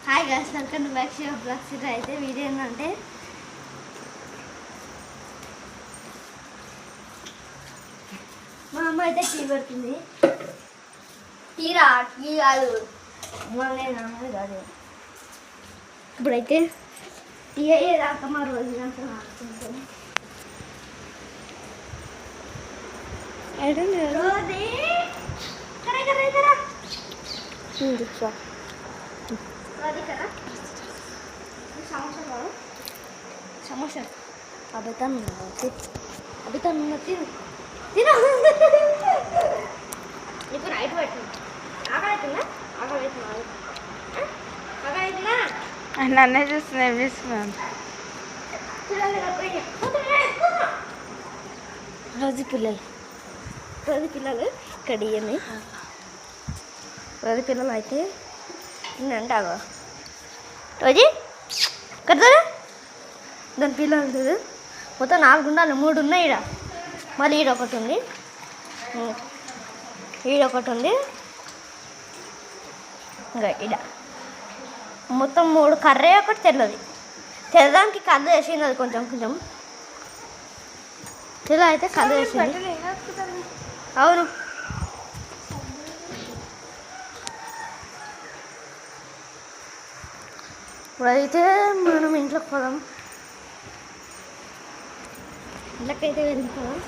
Hi guys, welcome to back show blogs. అయితే video ఏంటంటే మా అమ్మ అయితే టీ పెడుతుంది. టీ కాదు నేను కాదు. ఇప్పుడైతే టీ అయ్యేదాకా మా రోజు ఆడుకుంటాను. సమోసా అబితాన్ తిను తిను. ఇప్పుడు రైట్ పెట్టు. ఆకలితుందా? ఆకలితుందా? నన్నే చూస్తున్నా, ఏం చేస్తున్నాను? రోజు పిల్లలు ఇక్కడ ఇవన్నీ రోజు పిల్లలు అయితే అంటావా రోజు కడతారా? దాని పిల్లలు చూడు, మొత్తం 4 ఉండాలి. 3 ఉన్నాయి ఈడ, మళ్ళీ ఈడొకటి ఉంది, ఇంకా ఈడ మొత్తం 3. కర్రే ఒకటి తెల్లది. తెల్లదానికి కళ్ళు వేసింది, అది కొంచెం తెల్ల అయితే కళ్ళు వేసింది. అవును, ఇప్పుడైతే మనం ఇంట్లోకి పోదాం. ఇంట్లోకైతే వెళ్ళిపోదాం.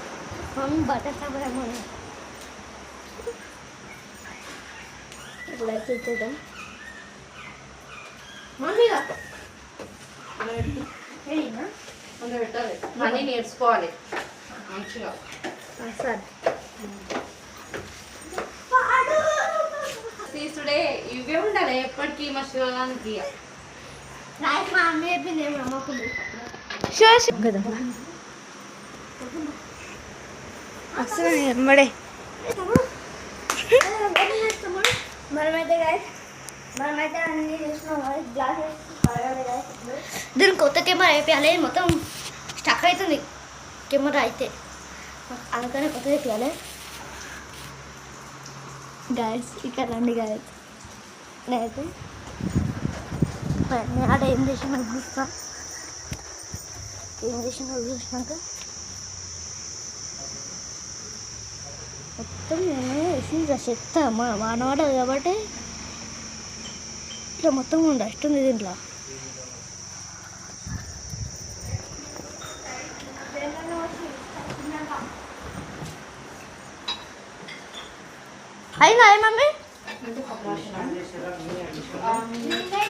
మనం బట్టలు సబరము ఇప్పుడైతే చూద్దాం. మమ్మీగా పెట్టాలి, అన్నీ నేర్చుకోవాలి మంచిగా. సరే, తీసుడే ఇవే ఉండాలి ఎప్పటికీ మా శివగానికి. రాయికి మా అమ్మ చెప్పింది ఏమి అమ్మకుంది కదా అసలు ఎమ్మడే. మనమైతే అన్ని చూసినాం. గ్లాసెస్ దీనికి కొత్త కెమెరా వేయాలి. మొత్తం స్టక్ అవుతుంది కెమెరా అయితే, అందుకనే కొత్త వేయాలి. గాయస్ ఇక్కడ రండి గాయస్. నేనైతే ఆడ ఏం చేసినా చూస్తా. చూసినాక మొత్తం వేసింది చెత్త. వానవాడదు కాబట్టి ఇట్లా మొత్తం డస్ట్ ఉంది దీంట్లో. అయినా మమ్మీ